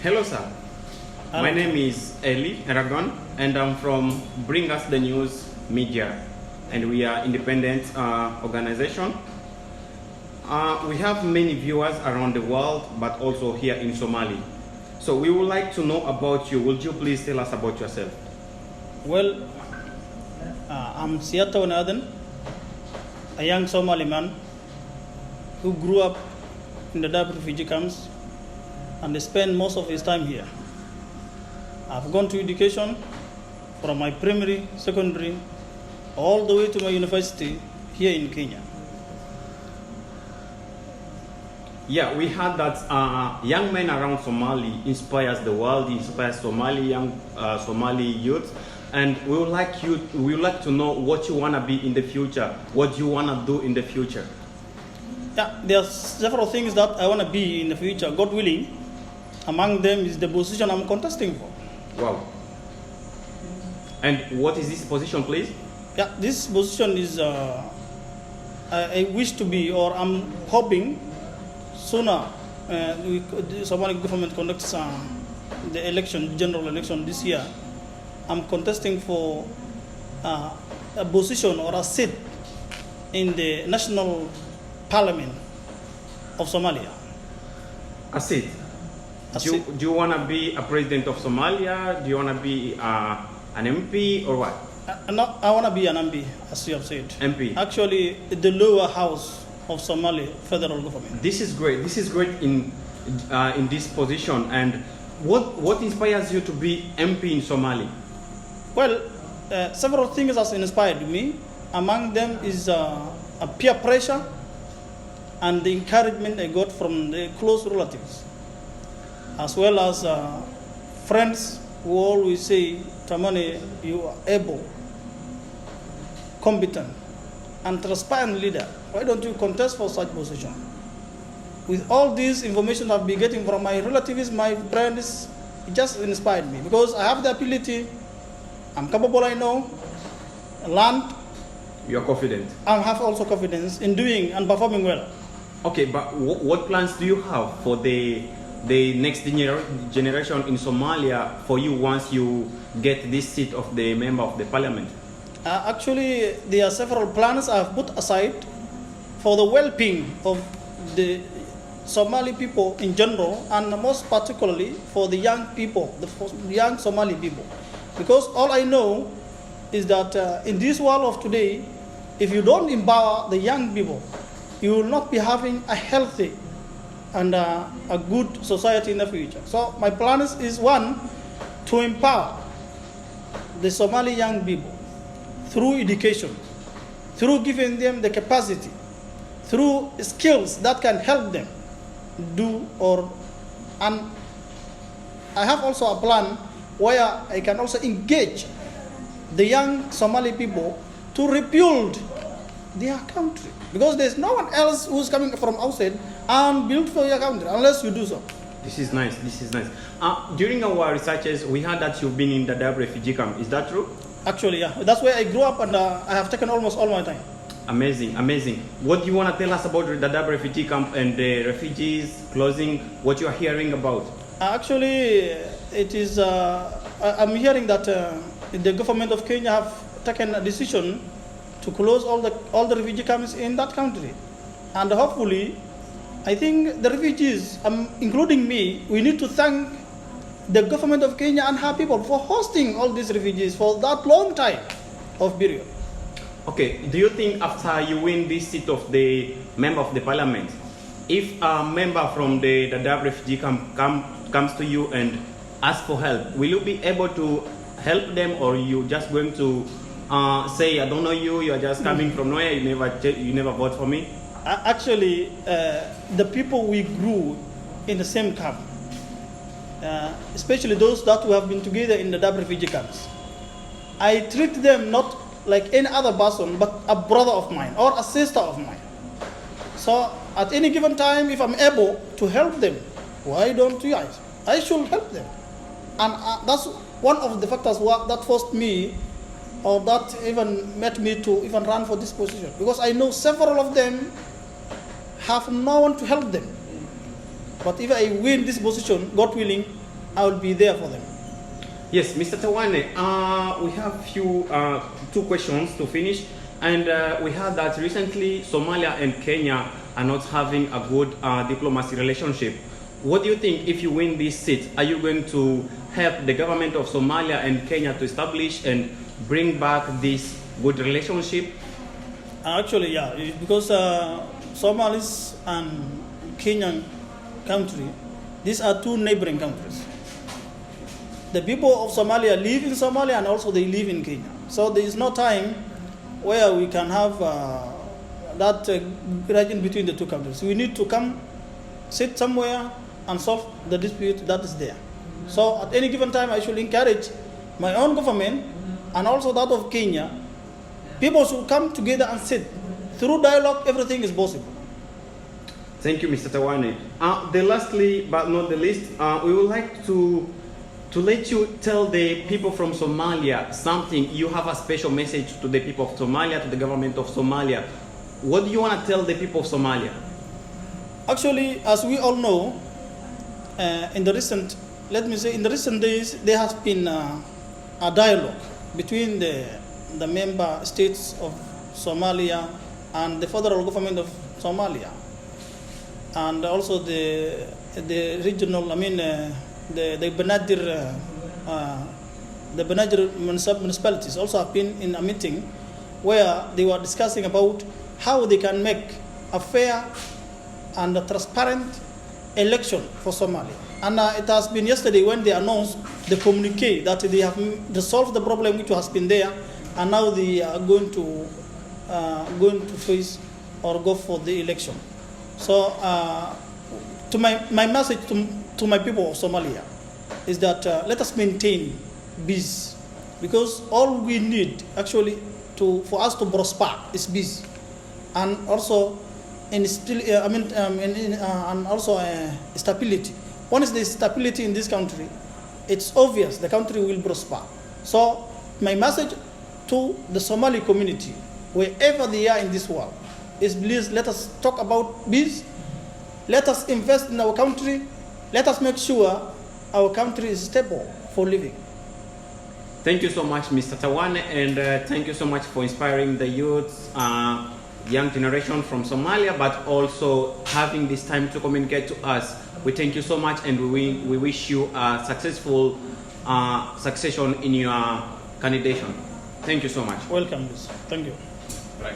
Hello, sir. Hello. My name is Eli Aragon, and I'm from Bring Us the News Media, and we are independent organization. We have many viewers around the world, but also here in Somali. So we would like to know about you. Would you please tell us about yourself? Well, I'm Siata Wanadan, a young Somali man who grew up in the Dadaab refugee camps and spent most of his time here. I've gone to education from my primary, secondary, all the way to my university here in Kenya. Yeah, we heard that young men around Somali inspires the world, inspires Somali young Somali youth, and we would like to know what you wanna be in the future, what you wanna do in the future. Yeah, there are several things that I want to be in the future, God willing. Among them is the position I'm contesting for. Wow. And what is this position, please? Yeah, this position is I wish to be, or I'm hoping sooner. The Somali government conducts the election, general election this year. I'm contesting for a position or a seat in the national parliament of Somalia. A seat. Do you want to be a president of Somalia? Do you want to be an MP or what? I want to be an MP, as you have said. MP. Actually, the lower house of Somali federal government. This is great. This is great in this position. And what inspires you to be MP in Somali? Well, several things has inspired me. Among them is a peer pressure and the encouragement I got from the close relatives, as well as friends who always say, Tamani, you are able, competent, and transparent leader. Why don't you contest for such position? With all this information I've been getting from my relatives, my friends, it just inspired me because I have the ability, I'm capable, I know, learned. You're confident. I have also confidence in doing and performing well. Okay, but what plans do you have for the next generation in Somalia for you once you get this seat of the member of the parliament? Actually, there are several plans I've put aside for the well-being of the Somali people in general, and most particularly for the young people, the young Somali people. Because all I know is that in this world of today, if you don't empower the young people, you will not be having a healthy and a good society in the future. So my plan is one, to empower the Somali young people through education, through giving them the capacity, through skills that can help them do and I have also a plan where I can also engage the young Somali people to rebuild their country, because there's no one else who's coming from outside and build for your country unless you do so. This is nice. This is nice. During our researches, we heard that you've been in the Dadaab refugee camp. Is that true? Actually, yeah. That's where I grew up, and I have taken almost all my time. Amazing, amazing. What do you want to tell us about the Dadaab refugee camp and the refugees closing? What you are hearing about? Actually, it is. I'm hearing that the government of Kenya have taken a decision to close all the refugee camps in that country, and hopefully, I think the refugees, including me, we need to thank the government of Kenya and her people for hosting all these refugees for that long time of period. Okay, do you think after you win this seat of the member of the parliament, if a member from the Dadaab refugee camp comes to you and asks for help, will you be able to help them, or you just going to say, I don't know you, you are just coming from nowhere, you never vote for me? Actually, the people we grew in the same camp, especially those that who have been together in the Dadaab refugee camps, I treat them not like any other person, but a brother of mine or a sister of mine. So at any given time, if I'm able to help them, why don't you guys? I should help them. And that's one of the factors that forced me, or that even made me to even run for this position. Because I know several of them have no one to help them. But if I win this position, God willing, I will be there for them. Yes, Mr. Tawane, we have two questions to finish. And we heard that recently Somalia and Kenya are not having a good diplomacy relationship. What do you think if you win this seat? Are you going to help the government of Somalia and Kenya to establish and bring back this good relationship? Actually, yeah, because Somalis and Kenyan country, these are two neighboring countries. The people of Somalia live in Somalia and also they live in Kenya. So there is no time where we can have that region between the two countries. We need to come, sit somewhere and solve the dispute that is there. So at any given time, I should encourage my own government and also that of Kenya. People should come together and sit. Through dialogue, everything is possible. Thank you, Mr. Tawane. Lastly, but not the least, we would like to let you tell the people from Somalia something. You have a special message to the people of Somalia, to the government of Somalia. What do you want to tell the people of Somalia? Actually, as we all know, in the recent days, there has been a dialogue between the member states of Somalia and the federal government of Somalia, and also the regional, the Benadir municipalities also have been in a meeting where they were discussing about how they can make a fair and a transparent election for Somalia. And it has been yesterday when they announced the communique that they have resolved the problem which has been there, and now they are going to face or go for the election. So to my message to my people of Somalia is that let us maintain peace, because all we need actually for us to prosper is peace, and also stability. Once there is stability in this country, it's obvious the country will prosper. So my message to the Somali community, wherever they are in this world, is please let us talk about peace. Let us invest in our country. Let us make sure our country is stable for living. Thank you so much, Mr. Tawane, and thank you so much for inspiring the youth, young generation from Somalia, but also having this time to communicate to us. We thank you so much, and we wish you a successful succession in your candidation. Thank you so much. Welcome. Thank you. Right.